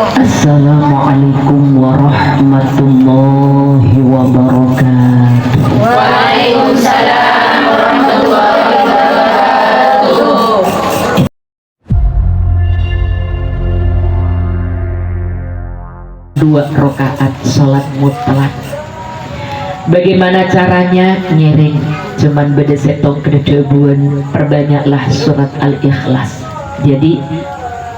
Assalamualaikum warahmatullahi wabarakatuh. Waalaikumsalam warahmatullahi wabarakatuh. Dua rakaat sholat mutlak. Bagaimana caranya? Ngiring cuman beda setong kedebuan, perbanyaklah surat Al-Ikhlas. Jadi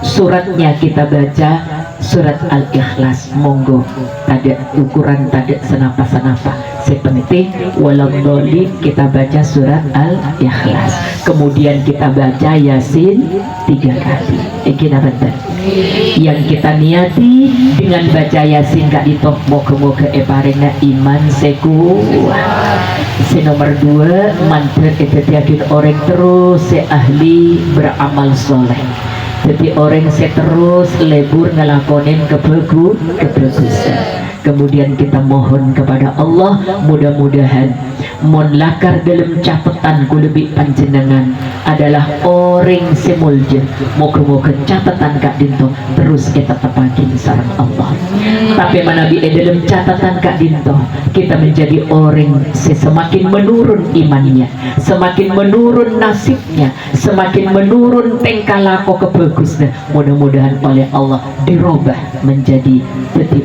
suratnya kita baca surat Al-Ikhlas, monggo tada ukuran tada senapa-senapa, sepenting waladhdallin kita baca surat Al-Ikhlas, kemudian kita baca Yasin 3 kali. Iki betul yang kita niati dengan baca Yasin kak itu, moga-moga eparengna iman seku. Nomor 2, mantel itu yakin orang terus ahli beramal soleh. Jadi orang saya terus lebur ngelakonin kebagusan. Kemudian kita mohon kepada Allah, mudah-mudahan mon lakar dalam catatan ku lebih panjenengan adalah orang semulja. Moga-moga catatan kak dinto terus kita tepakin sareng Allah. Tapi manabi dalam catatan kak dinto kita menjadi orang semakin menurun imannya, semakin menurun nasibnya, semakin menurun tingkah laku kebagusnya. Mudah-mudahan oleh Allah dirubah menjadi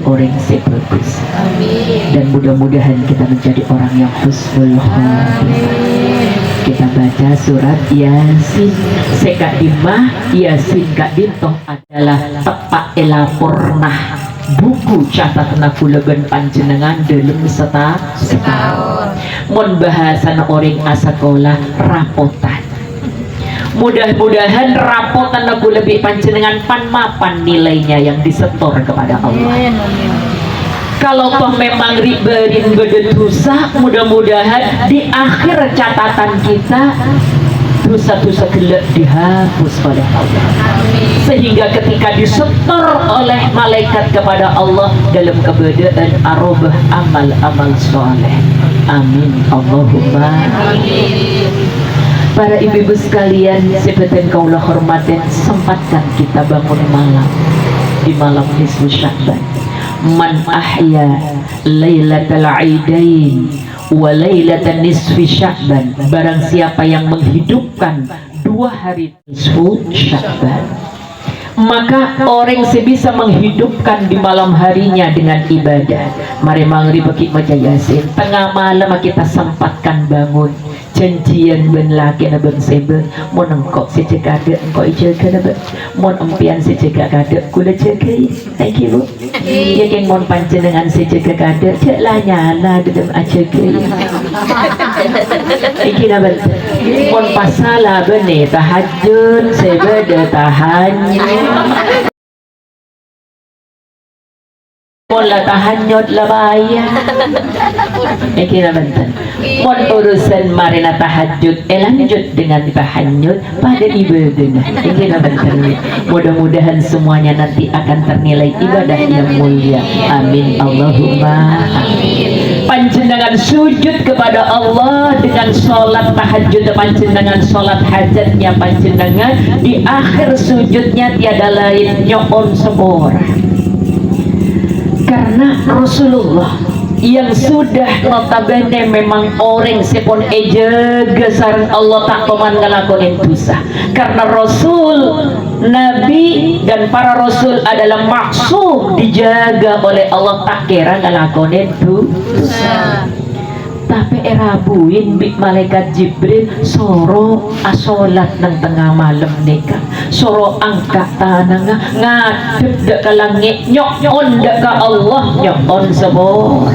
orang sebagus. Amin. Dan mudah-mudahan kita menjadi orang yang husnul khotimah. Kita baca surat Yasin. Sekak dimah Yasin kak dintoh adalah tepak elapornah buku catatan kuleban panjenengan dalam setahun. Mon bahasan orang asakola rapotan. Mudah-mudahan rapotan aku lebih panjenengan panmapan nilainya yang disetor kepada Allah. Kalau memang riberin berdosa, mudah-mudahan di akhir catatan kita dosa-dosa gelap dihapus oleh Allah. Sehingga ketika disetor oleh malaikat kepada Allah dalam keberadaan arubah amal-amal soleh. Amin. Allahumma amin. Para ibu-ibu sekalian, seperti kaulah hormatin, sempatkan kita bangun malam di malam nisfu Sya'ban. Man ahya lailatal aidain wa lailatan nisfi Sya'ban, barang siapa yang menghidupkan 2 hari nisfu Sya'ban, maka orang sebisa menghidupkan di malam harinya dengan ibadah. Mari mangri bagi baca Yasin, tengah malam kita sempatkan bangun janjian ben laki na ben sebe mon engkau sejak ada engkau jaga na ben mon empian sejak ada kula jaga. Thank you Bu. Ya keng mon panjenengan sejak ada cek lah nyala dalam ajaga. Iki na ben mon pasala bene tahajud sebe de tahajud. Mola tahanyut labaya. Iki na benten. Mon urusan marina tahajud lanjut dengan tahanyut pada ibadah. Iki na benten. Mudah-mudahan semuanya nanti akan ternilai ibadah yang mulia. Amin. Allahumma amin. Panjenengan sujud kepada Allah dengan sholat tahajud, panjenengan sholat hajatnya panjenengan, di akhir sujudnya tiada lain nyokon semora. Karena Rasulullah yang sudah notabene memang orang sepon eja gesarang Allah tak paman ngelakonin dosa. Karena Rasul, Nabi dan para Rasul adalah maksum dijaga oleh Allah tak kira ngelakonin dosa. Tapi erabuin bik malaikat Jibril soro asolat nang tengah malam neka, soro angkat tanah ngadep dek ke langit nyok dek ke Allah nyok sebor.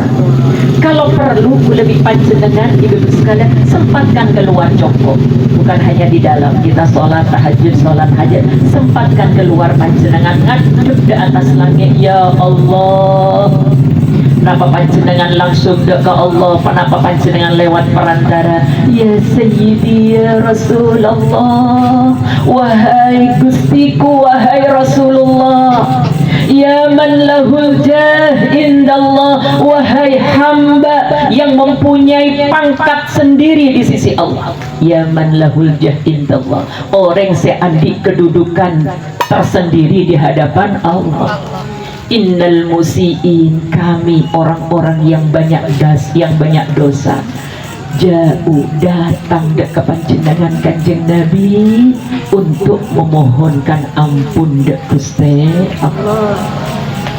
Kalau perlu lebih panjenengan ibu sekalian sempatkan keluar cukup, bukan hanya di dalam kita sholat tahajud sholat hajat, sempatkan keluar panjenengan ngadep di atas langit. Ya Allah, kenapa panjenengan langsung ke Allah? Kenapa panjenengan lewat perantara? Ya Sayyidi ya Rasulullah, wahai Gustiku, wahai Rasulullah, ya man lahul jah indallah, wahai hamba yang mempunyai pangkat sendiri di sisi Allah. Ya man lahul jah indallah, orang seadik kedudukan tersendiri di hadapan Allah. innal musiin, kami orang-orang yang banyak dosa, jauh datang dek kepanjenengan Kanjeng Nabi untuk memohonkan ampun dek Gusti Allah.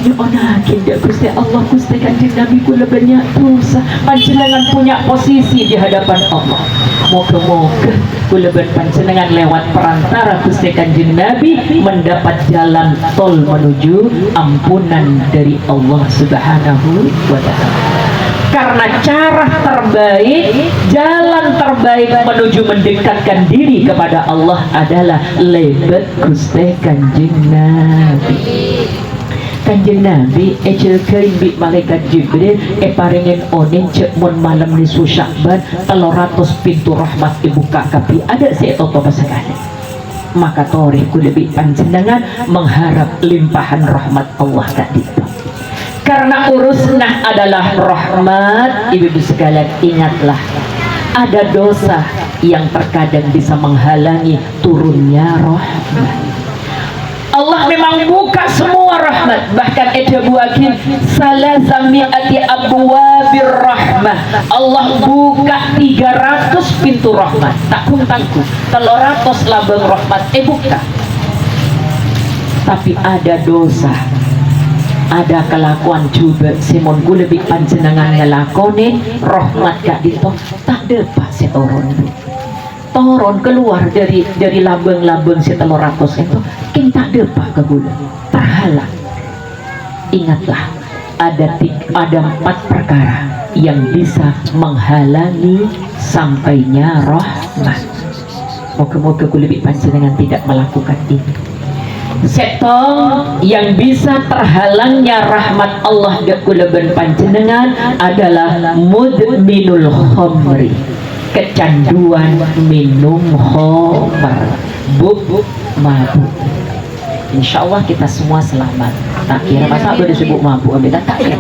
Nyonakin dek Gusti Allah, Gusti Kanjeng Nabi kula banyak dosa, panjenengan punya posisi di hadapan Allah. Moga-moga kula panjenengan lewat perantara Gusti Kanjeng Nabi mendapat jalan tol menuju ampunan dari Allah Subhanahu wa Ta'ala. Karena cara terbaik, jalan terbaik menuju mendekatkan diri kepada Allah adalah lewat Gusti Kanjeng Nabi. Kanjeng Nabi ejel keling bi malaikat Jibril paringin oning cek mun malam ni Sya'ban 300 pintu rahmat dibuka kapi ada si toto pasakane. Maka tori ku lebih panjenengan mengharap limpahan rahmat Allah tadi. Karena urusna adalah rahmat, ibu-ibu sekalian ingatlah ada dosa yang terkadang bisa menghalangi turunnya rahmat. Allah memang buka semua rahmat, bahkan ada buakin salasami'ati abwabir rahmah. Allah buka 300 pintu rahmat, tak tangku 300 labang rahmat buka. Tapi ada dosa, ada kelakuan juga simon gue lebih panjenengan ngelakoni rahmat gak dito tak dapat si toron keluar dari labeng-labeng si 300 itu kita depak ke gula terhalang. Ingatlah ada 4 perkara yang bisa menghalangi sampainya rahmat. Moga-moga kula lebih panjenengan tidak melakukan ini. Seton yang bisa terhalangnya rahmat Allah dak kula ben panjenengan adalah mudminul khamri, kecanduan minum khamar, mabuk. Insya Allah kita semua selamat. Tak kira masa udah disebut mabuk, ambil tak kira.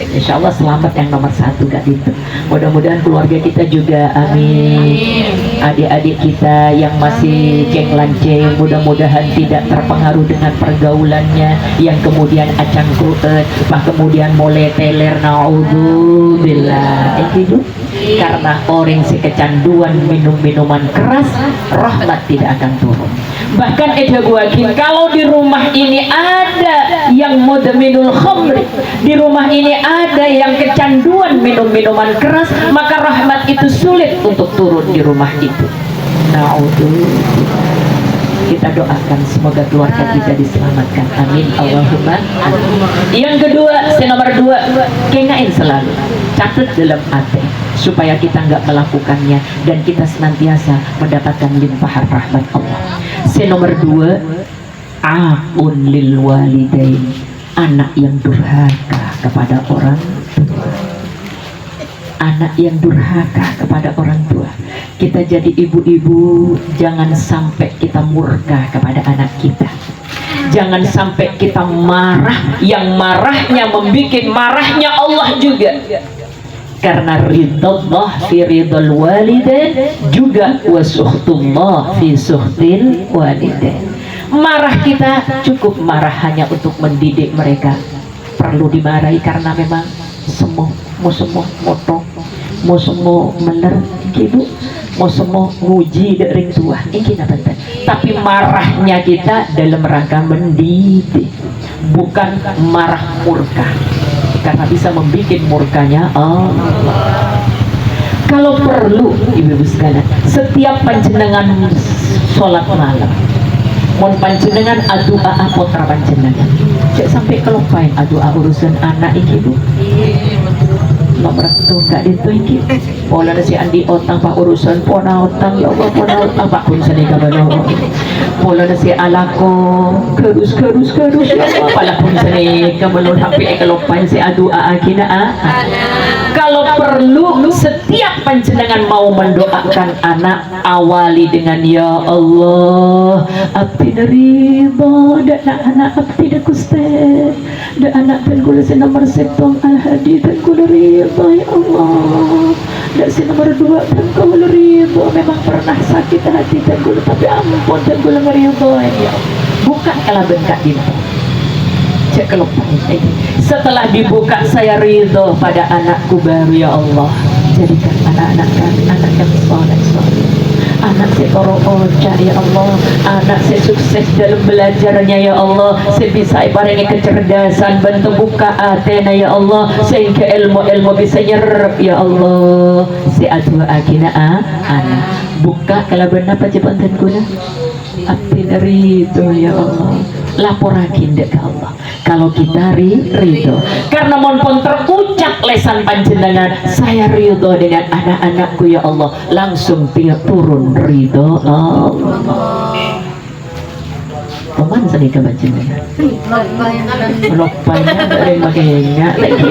Insya Allah selamat yang nomor 1 gak gitu. Mudah-mudahan keluarga kita juga, amin. Adik-adik kita yang masih cenglanceng, mudah-mudahan tidak terpengaruh dengan pergaulannya yang kemudian acang kruet, kemudian mulai teler, naudzubillah. Itu karena orang si kecanduan minum minuman keras, rahmat tidak akan turun. Bahkan kalau di rumah ini ada yang mudminul khamri, di rumah ini ada yang kecanduan minum minuman keras, maka rahmat itu sulit untuk turun di rumah itu. Naudzubillah. Kita doakan semoga keluarga kita diselamatkan, amin Allahumma amin. Yang kedua, nomor 2, kengain selalu catat dalam hati supaya kita nggak melakukannya dan kita senantiasa mendapatkan limpahan rahmat Allah. Nomor 2, aqun lil walidain, anak yang durhaka kepada orang tua. Anak yang durhaka kepada orang tua. Kita jadi ibu-ibu, jangan sampai kita murka kepada anak kita. Jangan sampai kita marah, yang marahnya membuat marahnya Allah juga. Karena ridallah fi ridal walidain juga wasuhtullah fi suhtil walidain. Marah kita cukup marah hanya untuk mendidik mereka. Perlu dimarahi karena memang semua moto, mau semua meler gitu, mau semua nguji dari tua ini penting. Tapi marahnya kita dalam rangka mendidik, bukan marah murka, karena bisa membuat murkanya Allah. Kalau perlu ibu-ibu sekalian, setiap panjenengan sholat malam, mohon panjenengan adua putra panjenengan, cek sampai kelupain adua urusan anak ini bu. Nomor itu gak ditunjuk. Pola si Andi otang pak urusan pona otang ya Allah, pona otang pak pun seni kabano. Pola si alako kerus ya Allah, pala pun seni kabano sampai kelupain si adua akina Kalau perlu setiap panjenengan mau mendoakan anak, awali dengan ya Allah abdi ridho dan anak abdi Gusti dan anak dan kula nomor 1 al-hadi dan kula ridho ya Allah, dan nomor 2 dan kula ridho memang pernah sakit hati dan kula tapi ampun dan kula ridho ya Allah, bukan kalau bengkak dinten cek kelupa. Setelah dibuka saya ridho pada anakku baru ya Allah. Jadikan anak-anak kami anak yang soleh, anak saya toro oca ya Allah, anak saya sukses dalam belajarnya ya Allah, saya bisa ibaratnya kecerdasan, bantu buka atena ya Allah, sehingga ilmu bisa nyerap ya Allah. Si adwa akina anak buka kalau benar apa cepat kuna abdi dari itu ya Allah, laporakin dek Allah kalau kita ridho, karena monpon terucap lesan panjenengan saya ridho dengan anak-anakku ya Allah, langsung turun ridho Allah. Paman sedih panjenengan lopanya dari makanya lagi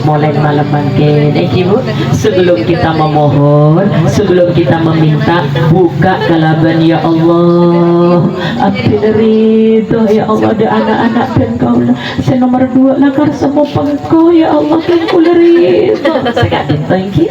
mulai malam makin ibu. Sebelum kita memohon, sebelum kita meminta, buka kalaban ya Allah, abdi ridho ya Allah ada anak-anak dan kaulah saya nomor 2 lakar semua pengkau ya Allah dan kula ridho sekadin. Thank you.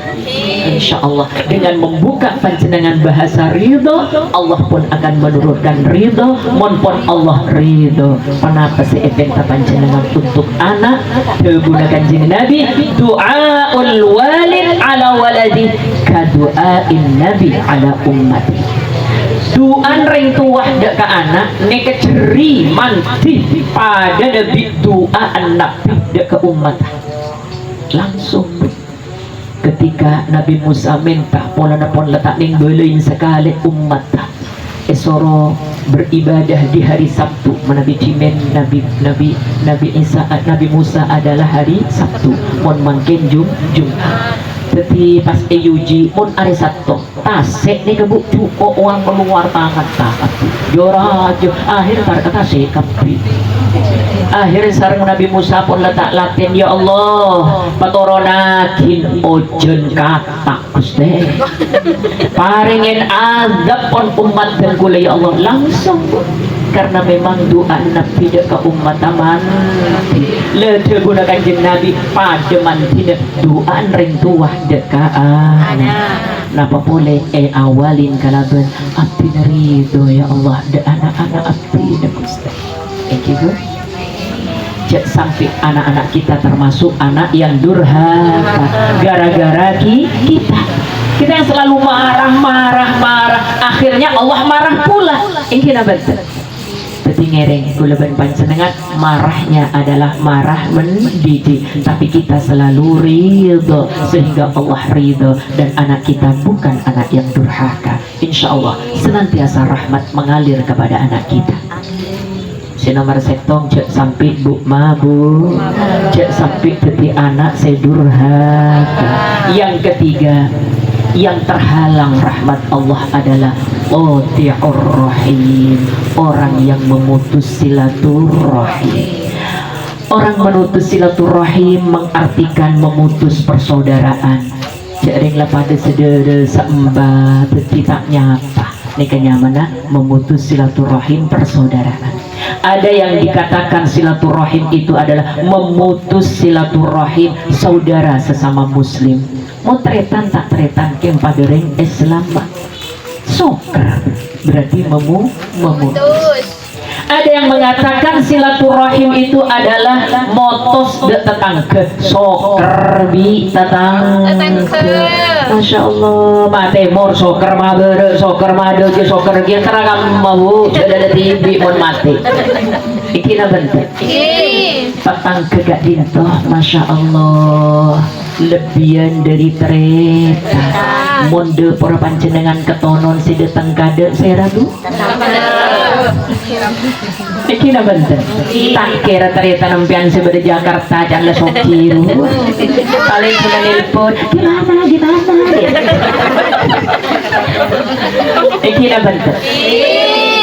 Insya Allah dengan membuka panjenengan bahasa ridho, Allah pun akan menurunkan ridho, monpon Allah ridho. Kenapa si eventa panjenengan untuk anak menggunakan jin Nabi, doaul walid ala waladi kadu'ain Nabi ala ummati. Duan ring tuah dek ke anak neke ceri manti pada Nabi, doa Nabi dek ke umat. Langsung ketika Nabi Musa minta pola napon letak ning belein sekali umat esoro beribadah di hari Sabtu, Nabi Cimen Nabi Isa Nabi Musa adalah hari Sabtu, mon mangken Jumat. Jadi pas eyuji mon hari Sabtu tasek nih kebu cuko uang keluar tangan tak jorajo akhir tar kata sekapi. Akhirnya sareng Nabi Musa pun letak latin ya Allah patoronakin ojen katak Gusti paringin azab pon umat dan kula ya Allah langsung, karena memang doa Nabi dek ke umat taman lede gunakan jen Nabi pada mantina doa ring tuah dek ke napa boleh awalin kalaban abdi ridho ya Allah de anak-anak abdi dek Gusti. Thank you. Sampai anak-anak kita termasuk anak yang durhaka gara-gara kita yang selalu marah, akhirnya Allah marah pula. Ini betul. Jadi ngereng kulaban panjenengan marahnya adalah marah mendidik, tapi kita selalu ridho sehingga Allah ridho dan anak kita bukan anak yang durhaka. Insya Allah senantiasa rahmat mengalir kepada anak kita. Si nomor setong cek sampai bu cek sampai jadi anak saya durhaka. Yang ketiga yang terhalang rahmat Allah adalah qati'ur rahim, orang yang memutus silaturahim. Orang memutus silaturahim mengartikan memutus persaudaraan. Jaringlah pada sedere sembah tidak nyapa nikahnya mana memutus silaturahim persaudaraan. Ada yang dikatakan silaturahim itu adalah memutus silaturahim saudara sesama muslim. Mau tretan tak tretan kem padering Islam soker berarti memutus. Ada yang mengatakan silaturahim itu adalah motos de tetangga soker bi tetangga. Masya Allah mate mor soker mabere soker made ke soker kia teragam mau ada tibi mon mate ikina bentuk tetangga gak dinto. Masya Allah lebihan dari kereta monde para panjenengan ketonon si deteng kade saya ragu ikina bentuk tak kira kereta nempian sebeda Jakarta jangan sokiru paling sudah nelpon gimana ikina bentuk.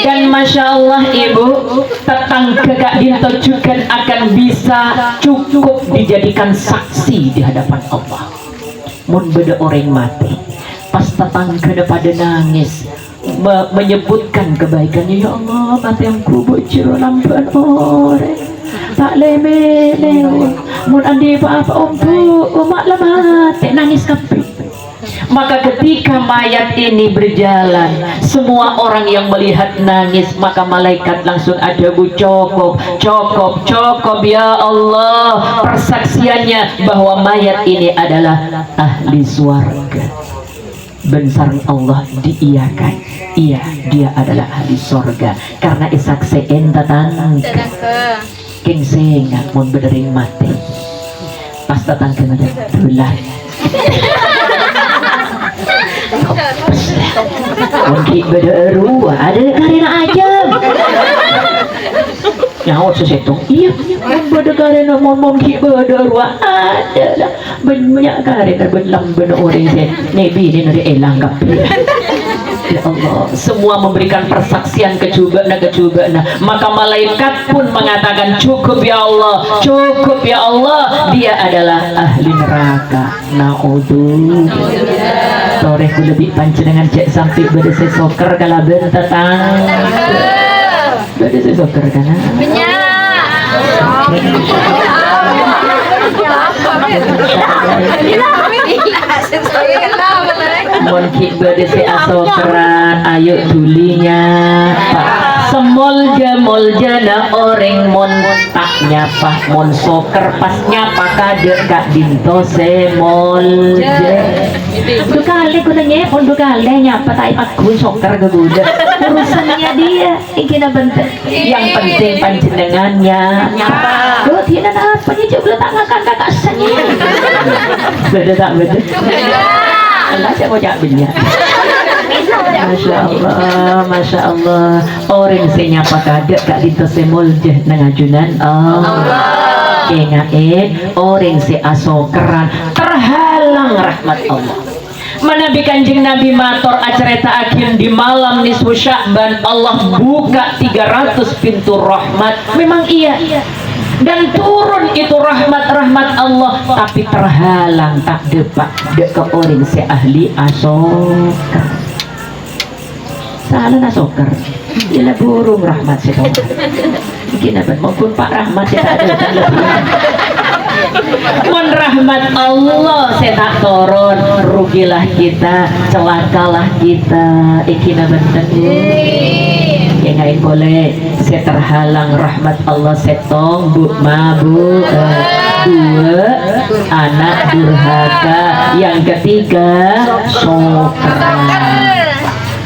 Dan Masya Allah ibu tetangga gak dinto juga akan bisa cukup dijadikan saksi di hadapan Allah. Mun beda orang mati pas tetangga pada nangis menyebutkan kebaikannya, ya Allah mati yang kubocir lampuan orang tak leme mun andi apa om bu umak lama nangis kapi Maka ketika mayat ini berjalan, semua orang yang melihat nangis, maka malaikat langsung ada cukup, cukup, cukup ya Allah, persaksiannya bahwa mayat ini adalah ahli surga. Bensar Allah diiyakan, iya dia adalah ahli surga karena isakseen tatang king sengat mun bedering mati pas datang ke belah mungkin beda ada karena aja nyawa sesetong iya beda karena mungkin beda ada lah banyak karena belang benar orang saya nebi ini dari elang kapir. Ya Allah, semua memberikan persaksian kecubaan, maka malaikat pun mengatakan cukup ya Allah, cukup ya Allah, dia adalah ahli neraka. Naudzubillah. Sore ku lebih panjenengan cek sampai berdese soker kala bentetang. Berdese soker kana. Mon kiba desi asokeran ayo tulinya semolja na orang mon tak nyapa mon soker pas nyapa kader kak dinto semolja dua kali ku nanya pun dua kali nyapa tai aku soker ke buda urusannya dia ingin bentuk yang penting panjenengannya nyapa lo tidak apa nih coba tak makan kakak sanya beda tak beda Allah saya mau jawabnya. Masya Allah, orang saya nyapa kadek kak dinto semolja nangajunan Allah. Ingat orang saya asokeran terhalang rahmat Allah. Menabi kanjeng Nabi mator acareta akhir di malam nisfu Sya'ban Allah buka 300 pintu rahmat. Memang iya. Dan turun itu rahmat-rahmat Allah tapi terhalang tak depak dek ke orang si ahli asoker salah asoker gila burung rahmat si Allah mungkin apa maupun Pak Rahmat ya tak ada mon rahmat Allah saya tak turun rugilah kita celakalah kita ikina benten yang lain boleh saya terhalang rahmat Allah setong bu mabuk dua anak durhaka yang ketiga soker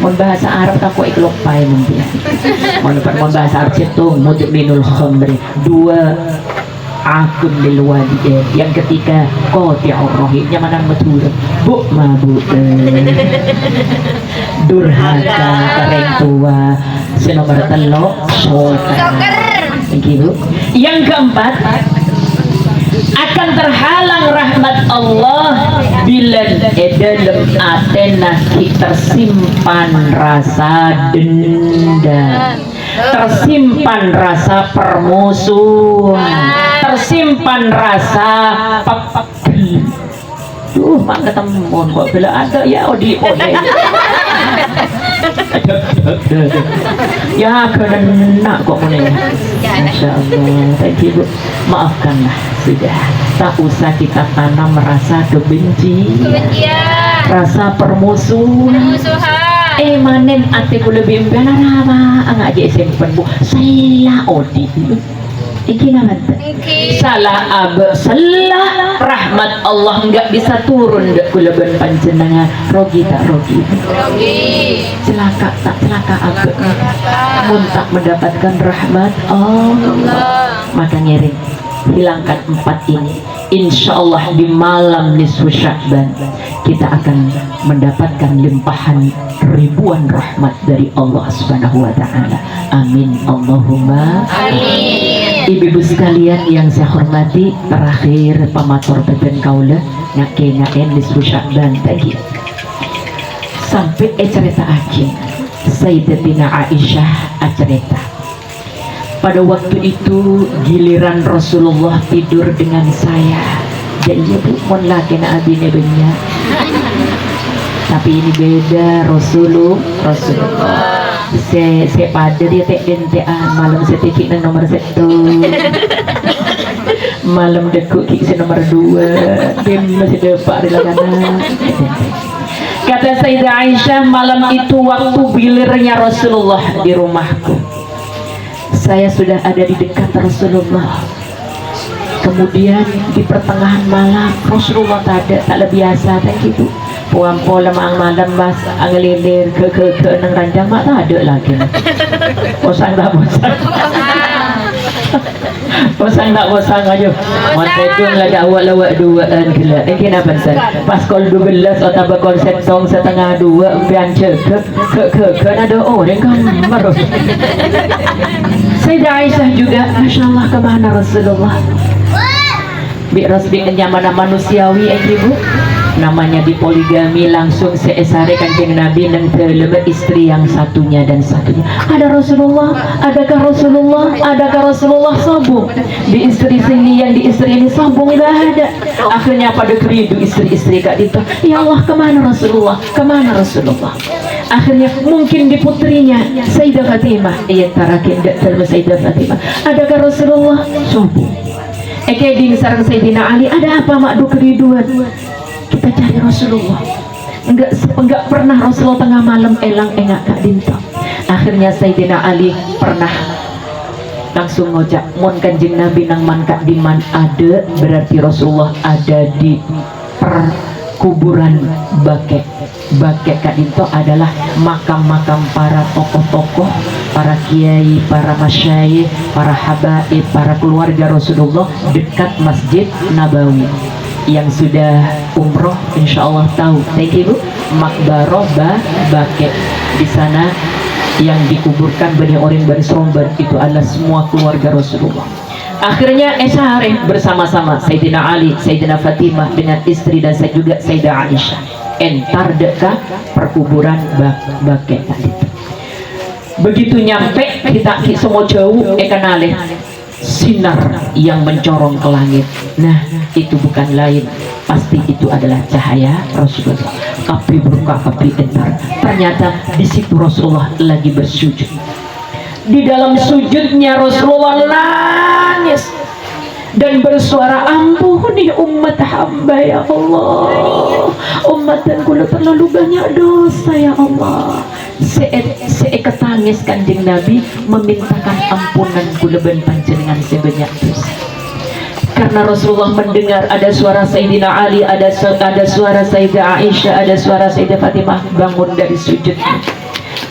mon bahasa Arab tak kok iklok pai mungkin mon bahasa Arab cetung mudik minul khomri dua akun lilwadi yang ketiga qati'ur rahim yang mana betul bu mabuk durhaka kareng tua senomor telok soker begitu. Yang keempat akan terhalang rahmat Allah bila dalam atena tersimpan rasa dendam, tersimpan rasa permusuhan, tersimpan rasa pegel. Mak ketemu kok bila ada ya odi ya kena kok mulai. Masya Allah, thank you Bu. Maafkanlah sudah tak usah kita tanam rasa kebencian, rasa permusuhan. Manen atiku lebih benar apa ngajak simpen Bu salah odi iki naman salah salah rahmat Allah enggak bisa turun dek kuleban panjenengan rogi tak rogi celaka tak celaka abe mun tak mendapatkan rahmat Allah maka ngiring hilangkan 4 ini insyaallah di malam nisfu Sya'ban kita akan mendapatkan limpahan ribuan rahmat dari Allah Subhanahu wa taala. Amin Allahumma amin. Ibu-ibu sekalian yang saya hormati, terakhir pamator beben kaula ngake-ngaken nisfu Sya'ban tadi sampai cerita akhir Sayyidatina Aisyah cerita pada waktu itu giliran Rasulullah tidur dengan saya jadi Bu mon laki na abine banyak tapi ini beda Rasulullah saya pada dia tek dentean malam saya tekik nang nomor 1 malam dekuk kik nomor 2 dia masih depak di langganan Kata Sayyidah Aisyah, malam itu waktu bilirnya Rasulullah di rumahku, saya sudah ada di dekat Rasulullah. Kemudian di pertengahan malam Rasulullah tak biasa tak gitu. Puampo lemang malam mas angelilir ke nang ranjang mak tak ada lagi. Bosan tak bosan. bosan aja. Masa itu nggak awak duaan gila. Ini apa san? Pas kol 12 atau bakal setong setengah 2 pian ke ada orang kamar. Sayyidah Aisyah juga, Masya Allah, kemana Rasulullah? Rasbi kenyamanan manusiawi ibu, namanya di poligami langsung seesare Kanjeng Nabi dan terlebih istri yang satunya dan satunya. Ada Rasulullah, adakah Rasulullah sambung di istri sini, yang di istri ini sambung tidak ada. Akhirnya pada keridu istri-istri kak itu, ya Allah, kemana Rasulullah, akhirnya mungkin di putrinya Sayyidah Fatimah, yang terakhir terlebih Sayyidah Fatimah, adakah Rasulullah sambung. Di sarang Sayyidina Ali, ada apa mak keriduan? Kita cari Rasulullah. Enggak pernah Rasulullah tengah malam elang engak kak dinta. Akhirnya Sayyidina Ali pernah langsung ngojak, mon Kanjeng Nabi nang man kak diman ada, berarti Rasulullah ada di perkuburan Baqi'. Baqi' kak dinto adalah makam-makam para tokoh-tokoh, para kiai, para masyayikh, para habaib, para keluarga Rasulullah dekat Masjid Nabawi. Yang sudah umroh insya Allah tahu, thank you, Makbaroh Baqi'. Di sana yang dikuburkan Bani Orim Bani Seromban itu adalah semua keluarga Rasulullah. Akhirnya esare bersama-sama Sayyidina Ali, Sayyidina Fatimah dengan istri dan saya juga Sayyidah Aisyah entar dekat perkuburan Baqi'. Begitu nyampe kita semua jauh kenalih sinar yang mencorong ke langit. Nah, itu bukan lain, pasti itu adalah cahaya Rasulullah. Api berbuka, api entar. Ternyata di situ Rasulullah lagi bersujud. Di dalam sujudnya Rasulullah nangis dan bersuara, ampuni umat hamba ya Allah, umat dan kula terlalu banyak dosa ya Allah. Ketangis Kanjeng Nabi memintakan ampunan kula ben panjenengan sebanyak dosa. Karena Rasulullah mendengar ada suara Sayyidina Ali, ada suara Sayyidah Aisyah, ada suara Sayyidah Fatimah bangun dari sujudnya.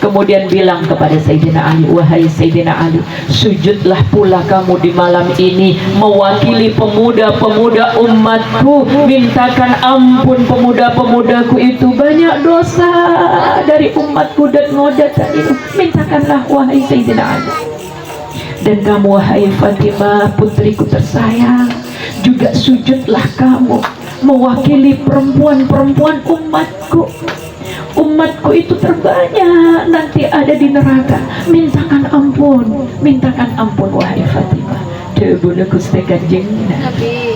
Kemudian bilang kepada Sayyidina Ali, wahai Sayyidina Ali, sujudlah pula kamu di malam ini mewakili pemuda-pemuda umatku, mintakan ampun pemuda-pemudaku itu banyak dosa dari umatku dan ngodatan itu, mintakanlah wahai Sayyidina Ali. Dan kamu wahai Fatimah putriku tersayang, juga sujudlah kamu mewakili perempuan-perempuan umatku. Umatku itu terbanyak nanti ada di neraka. Mintakan ampun wahai Fatimah. Debuna Gusti Kanjeng Nabi.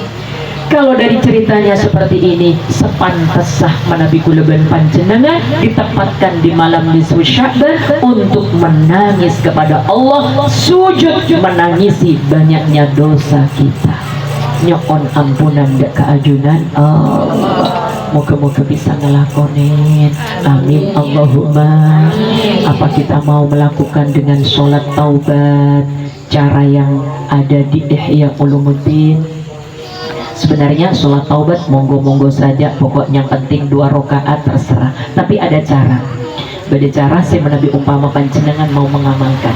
Kalau dari ceritanya seperti ini, sepantas sah Nabi kula ben panjenengan ditempatkan di malam nisfu Sya'ban untuk menangis kepada Allah, sujud menangisi banyaknya dosa kita, nyokon ampunan dek keajunan Allah. Moga-moga bisa ngelakonin, amin Allahumma. Apa kita mau melakukan dengan sholat taubat, cara yang ada di Ihya Ulumuddin? Sebenarnya sholat taubat monggo-monggo saja, pokoknya penting 2 rakaat terserah. Tapi ada cara. Beda cara saya menabi umpama panjenengan mau mengamalkan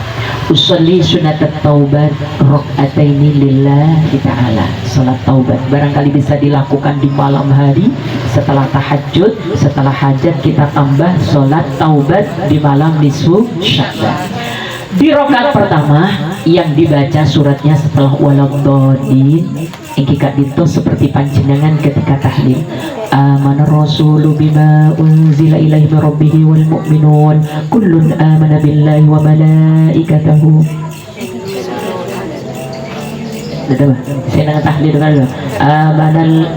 usolli sunat taubat rakaataini lillahi ta'ala. Sholat taubat barangkali bisa dilakukan di malam hari setelah tahajud, setelah hajat kita tambah sholat taubat di malam nisfu Sya'ban. Di rakaat pertama yang dibaca suratnya setelah waladhdallin, ingkikat itu seperti panjenengan ketika tahlil, amana rasulu bima unzila ilaihi min rabbihi wal mu'minun kullun amana billahi wa malaikatahu. Saya nak tahlil dulu. Amanal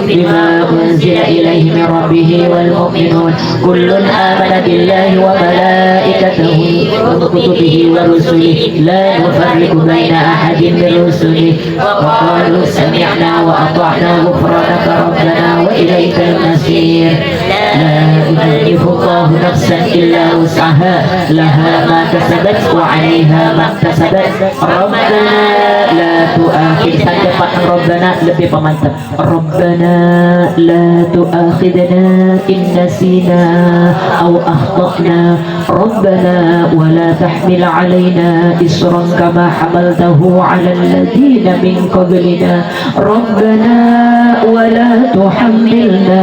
bima unzila ilaihi min rabbihi wal mu'minun kullun amana billahi wa malaikatihi wa kutubihi wa rusulihi la nufarriqu baina ahadin min rusulihi wa qalu sami'na wa ata'na ghufranaka rabbana wa وإليك المصير لا يكلف الله نفسا إلا وسعها لها ما كسبت وعليها ما اكتسبت ربنا لا تؤاخذ saja Pak Rabbana lebih pemantap Rabbana la tu'akhidna in nasina aw akhtana Rabbana wa la tahmil alaina isran kama hamaltahu ala alladhina min qablina Rabbana wa la tuhammilna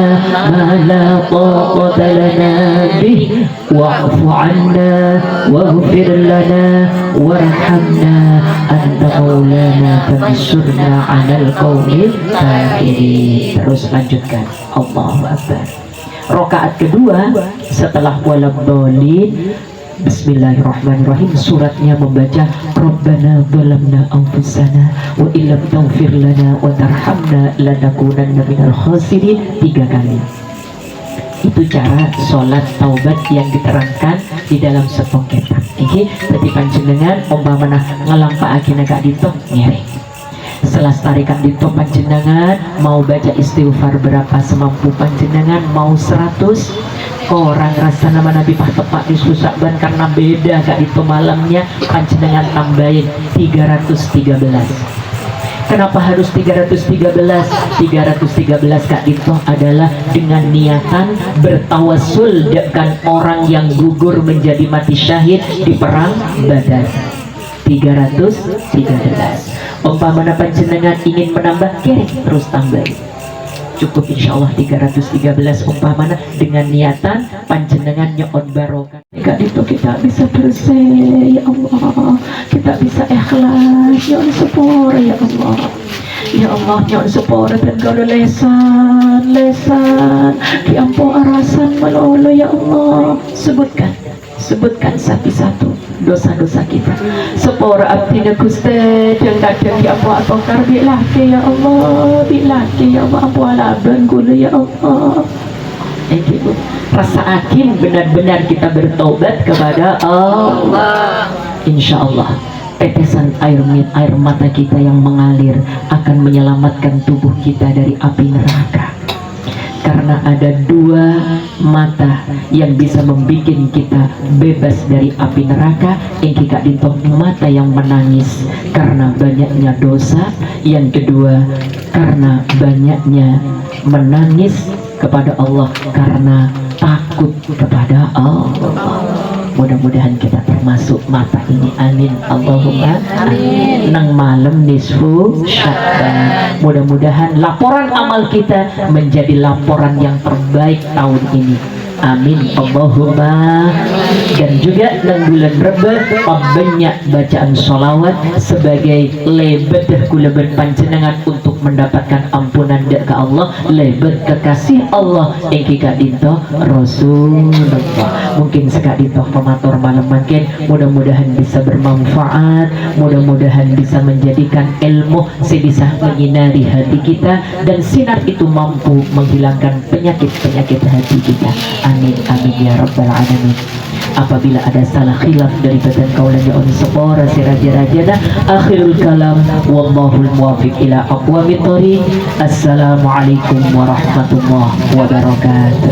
ma la taqata lana bih wa'fu 'anna waghfir lana warhamna anta maulana fansurna 'alal qaumil kafirin. Terus lanjutkan Allahu Akbar. Rakaat kedua setelah waladhdallin Bismillahirrahmanirrahim, suratnya membaca Rabbana zalamna anfusana wa illam taghfir lana wa tarhamna lanakunanna minal khasirin 3 kali. Itu cara sholat taubat yang diterangkan di dalam sepong kitab. Iki dadi panjenengan umpamana ngelampaaken agak ditok nyeri. Setelah tarikan ditok panjenengan mau baca istighfar berapa semampu panjenengan, mau 100 orang rasa nama Nabi Pak tepak disusah ban karena beda gak itu malamnya panjenengan tambahin 313. Kenapa harus 313? 313 Kak itu adalah dengan niatan bertawassul dengan orang yang gugur menjadi mati syahid di perang Badar. 313. Umpamana panjenengan ingin menambah kirim terus tambahin. Cukup insyaallah 313 umpamana dengan niatan panjenengan nyoon barokah. Kak itu kita bisa bersih ya Allah, kita bisa ikhlas nyoon sepura ya Allah. Ya Allah nyoon sepura dan kalau lesan diampu arasan melulu ya Allah. Sebutkan satu-satu dosa-dosa kita. Sepora abdina Gusti yang kadang ya Allah atau karbilah ya Allah, bilaki ya Allah apu alaban gula ya Allah. Ibu rasakan benar-benar kita bertobat kepada Allah. Insya Allah tetesan air mata kita yang mengalir akan menyelamatkan tubuh kita dari api neraka. Karena ada 2 mata yang bisa membuat kita bebas dari api neraka. Yang kita dintok mata yang menangis karena banyaknya dosa. Yang kedua karena banyaknya menangis kepada Allah karena takut kepada Allah. Mudah-mudahan kita termasuk mata ini, amin Allahumma amin. Nang malam nisfu Sya'ban, mudah-mudahan laporan amal kita menjadi laporan yang terbaik tahun ini, amin Allahumma. Dan juga nang bulan Reba banyak bacaan sholawat sebagai lebet kuleban panjenengan untuk mendapatkan ampunan dari Allah, lebet kekasih Allah yang kita dinto Rasulullah. Mungkin sekali dinto pematur malam makin, mudah-mudahan bisa bermanfaat, mudah-mudahan bisa menjadikan ilmu bisa menyinari hati kita dan sinar itu mampu menghilangkan penyakit-penyakit hati kita, amin amin ya rabbal alamin. Apabila ada salah khilaf dari badan kaulan ya on sepora siraja-rajana, akhirul kalam wallahul muwafiq ila aqwamit thoriq. Assalamualaikum warahmatullahi wabarakatuh.